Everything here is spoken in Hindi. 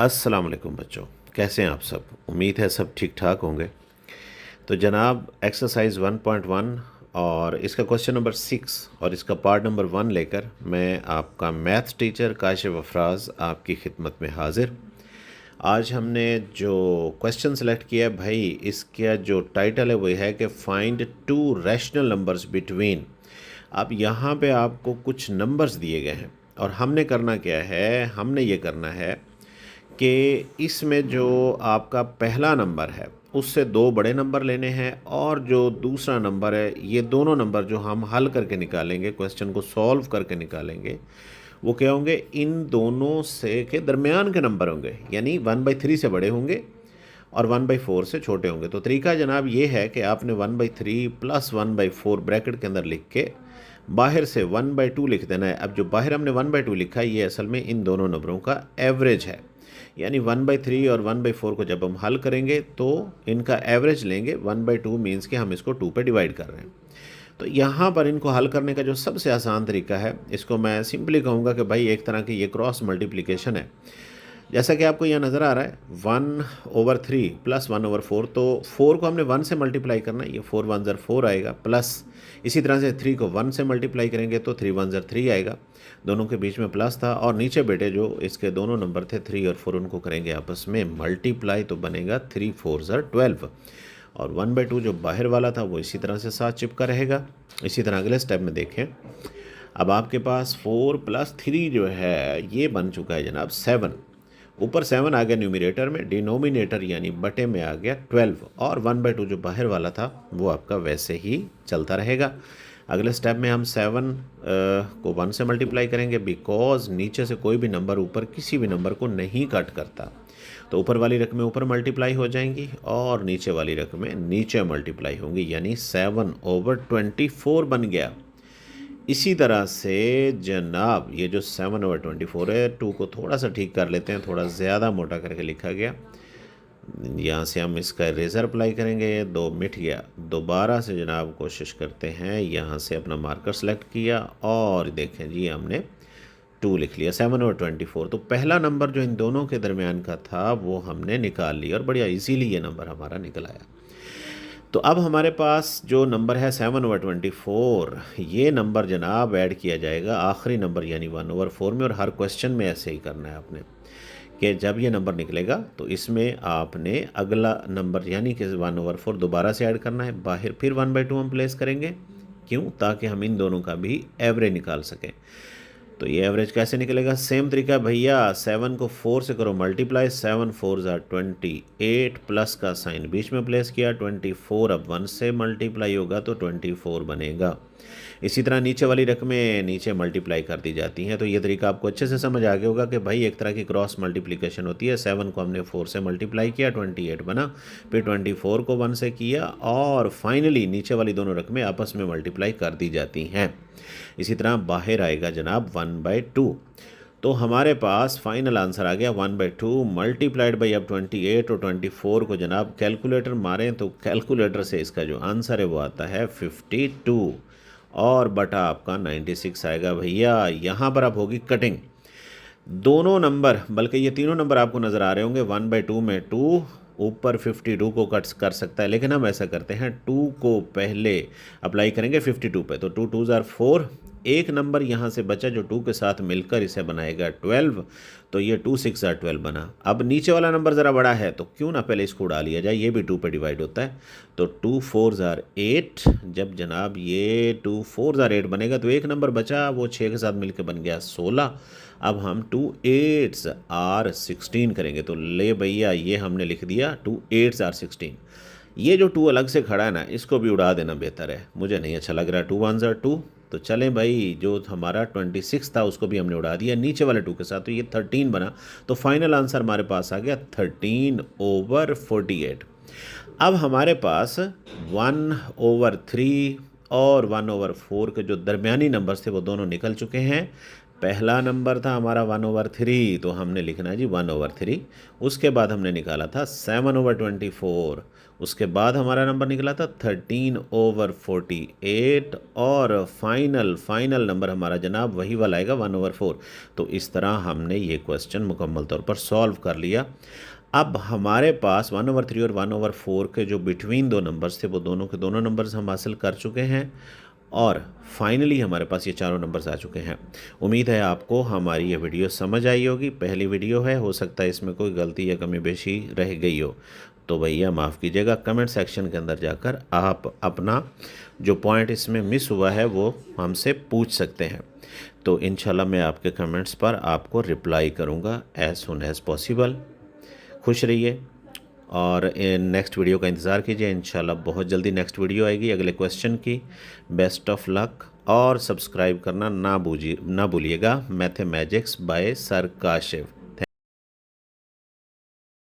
अस्सलाम वालेकुम बच्चों, कैसे हैं आप सब। उम्मीद है सब ठीक ठाक होंगे। तो जनाब एक्सरसाइज 1.1 और इसका क्वेश्चन नंबर 6 और इसका पार्ट नंबर 1 लेकर मैं आपका मैथ्स टीचर काशिफ अफराज आपकी खिदमत में हाजिर। आज हमने जो क्वेश्चन सेलेक्ट किया है भाई, इसका जो टाइटल है वो है कि find to rational numbers between. अब यहाँ पे आपको कुछ नंबर्स दिए गए हैं और हमने करना क्या है, हमने ये करना है कि इसमें जो आपका पहला नंबर है उससे दो बड़े नंबर लेने हैं और जो दूसरा नंबर है, ये दोनों नंबर जो हम हल करके निकालेंगे, क्वेश्चन को सॉल्व करके निकालेंगे, वो क्या होंगे, इन दोनों से के दरमियान के नंबर होंगे। यानी 1/3 से बड़े होंगे और 1/4 से छोटे होंगे। तो तरीका जनाब ये है कि आपने 1/3 प्लस 1/4 ब्रैकेट के अंदर लिख के बाहर से 1/2 लिख देना है। अब जो बाहर हमने 1/2 लिखा है, ये असल में इन दोनों नंबरों का एवरेज है। यानी 1/3 और 1/4 को जब हम हल करेंगे तो इनका एवरेज लेंगे। 1/2 मीन्स कि हम इसको 2 पे डिवाइड कर रहे हैं। तो यहाँ पर इनको हल करने का जो सबसे आसान तरीका है, इसको मैं सिंपली कहूँगा कि भाई एक तरह की ये क्रॉस मल्टीप्लिकेशन है। जैसा कि आपको यहाँ नज़र आ रहा है 1/3 प्लस 1/4, तो 4 को हमने 1 से मल्टीप्लाई करना है, ये 4 1 ज़र 4 आएगा, प्लस इसी तरह से 3 को 1 से मल्टीप्लाई करेंगे तो 3 1 ज़र 3 आएगा। दोनों के बीच में प्लस था और नीचे बेटे जो इसके दोनों नंबर थे 3 और 4, उनको करेंगे आपस में मल्टीप्लाई, तो बनेगा 3 4 ज़र 12। और 1/2 जो बाहर वाला था वो इसी तरह से साथ चिपका रहेगा। इसी तरह अगले स्टेप में देखें, अब आपके पास 4 + 3 जो है ये बन चुका है जनाब 7। ऊपर 7 आ गया न्यूमरेटर में, डिनोमिनेटर यानी बटे में आ गया 12 और 1/2 जो बाहर वाला था वो आपका वैसे ही चलता रहेगा। अगले स्टेप में हम 7 को 1 से मल्टीप्लाई करेंगे, बिकॉज नीचे से कोई भी नंबर ऊपर किसी भी नंबर को नहीं कट करता। तो ऊपर वाली रकमें ऊपर मल्टीप्लाई हो जाएंगी और नीचे वाली रकमें नीचे मल्टीप्लाई होंगी, यानी 7/24 बन गया। इसी तरह से जनाब ये जो 7/24 है, 2 को थोड़ा सा ठीक कर लेते हैं, थोड़ा ज़्यादा मोटा करके लिखा गया। यहाँ से हम इसका इरेज़र अप्लाई करेंगे, 2 मिट गया। दोबारा से जनाब कोशिश करते हैं, यहाँ से अपना मार्कर सेलेक्ट किया और देखें जी हमने 2 लिख लिया, 7/24। तो पहला नंबर जो इन दोनों के दरमियान का था वो हमने निकाल लिया और बढ़िया इजीली ये नंबर हमारा निकल आया। तो अब हमारे पास जो नंबर है 7/24, ये नंबर जनाब ऐड किया जाएगा आखिरी नंबर यानी 1/4 में। और हर क्वेश्चन में ऐसे ही करना है आपने कि जब ये नंबर निकलेगा तो इसमें आपने अगला नंबर यानी कि 1/4 दोबारा से ऐड करना है। बाहर फिर 1/2 हम प्लेस करेंगे, क्यों, ताकि हम इन दोनों का भी एवरेज निकाल सकें। तो ये एवरेज कैसे निकलेगा, सेम तरीका भैया, 7 को 4 से करो मल्टीप्लाई, 7 4 ज़ा 28, प्लस का साइन बीच में प्लेस किया, 24 अब 1 से मल्टीप्लाई होगा तो 24 बनेगा। इसी तरह नीचे वाली रकमें नीचे मल्टीप्लाई कर दी जाती हैं। तो ये तरीका आपको अच्छे से समझ आ गया होगा कि भाई एक तरह की क्रॉस मल्टीप्लिकेशन होती है। 7 को हमने 4 से मल्टीप्लाई किया, 28 बना, फिर 24 को 1 से किया और फाइनली नीचे वाली दोनों रकमें आपस में मल्टीप्लाई कर दी जाती हैं। इसी तरह बाहर आएगा जनाब 1/2। तो हमारे पास फाइनल आंसर आ गया 1/2 मल्टीप्लाइड बाई अब 28 और 24 को जनाब कैलकुलेटर मारें तो कैलकुलेटर से इसका जो आंसर है वो आता है 52 और बटा आपका 96 आएगा भैया। यहाँ पर अब होगी कटिंग, दोनों नंबर, बल्कि ये तीनों नंबर आपको नज़र आ रहे होंगे, 1/2 में 2 ऊपर 52 को कट कर सकता है, लेकिन हम ऐसा करते हैं 2 को पहले अप्लाई करेंगे 52 पे, तो 2 2 ज़ार 4, एक नंबर यहाँ से बचा जो 2 के साथ मिलकर इसे बनाएगा 12, तो ये 2 6 ज़ार 12 बना। अब नीचे वाला नंबर ज़रा बड़ा है तो क्यों ना पहले इसको उड़ा लिया जाए, ये भी 2 पे डिवाइड होता है, तो 2 4 ज़ार 8, जब जनाब ये 2 4 ज़ार 8 बनेगा तो एक नंबर बचा, वो 6 के साथ मिलकर बन गया 16। अब हम 2 8s are 16 करेंगे, तो ले भैया ये हमने लिख दिया 2 8s are 16। ये जो 2 अलग से खड़ा है ना, इसको भी उड़ा देना बेहतर है, मुझे नहीं अच्छा लग रहा। 2 1s are 2, तो चलें भाई, जो हमारा 26 था उसको भी हमने उड़ा दिया नीचे वाले 2 के साथ, तो ये 13 बना। तो फाइनल आंसर हमारे पास आ गया 13/48। अब हमारे पास 1/3 और 1/4 के जो दरमियानी नंबर्स थे वो दोनों निकल चुके हैं। पहला नंबर था हमारा 1/3, तो हमने लिखना है जी 1/3। उसके बाद हमने निकाला था 7/24। उसके बाद हमारा नंबर निकला था 13/48 और फाइनल नंबर हमारा जनाब वही वाला आएगा 1/4। तो इस तरह हमने ये क्वेश्चन मुकम्मल तौर पर सॉल्व कर लिया। अब हमारे पास 1/3 और 1/4 के जो बिटवीन दो नंबर्स थे वो दोनों के दोनों नंबर्स हम हासिल कर चुके हैं और फाइनली हमारे पास ये चारों नंबर्स आ चुके हैं। उम्मीद है आपको हमारी ये वीडियो समझ आई होगी। पहली वीडियो है, हो सकता है इसमें कोई गलती या कमी बेशी रह गई हो, तो भैया माफ़ कीजिएगा। कमेंट सेक्शन के अंदर जाकर आप अपना जो पॉइंट इसमें मिस हुआ है वो हमसे पूछ सकते हैं। तो इंशाल्लाह मैं आपके कमेंट्स पर आपको रिप्लाई करूँगा एज़ सुन एज़ पॉसिबल। खुश रहिए और नेक्स्ट वीडियो का इंतज़ार कीजिए। इंशाल्लाह बहुत जल्दी नेक्स्ट वीडियो आएगी अगले क्वेश्चन की। बेस्ट ऑफ लक और सब्सक्राइब करना ना भूलिएगा। Mathematics bye sir Kashif.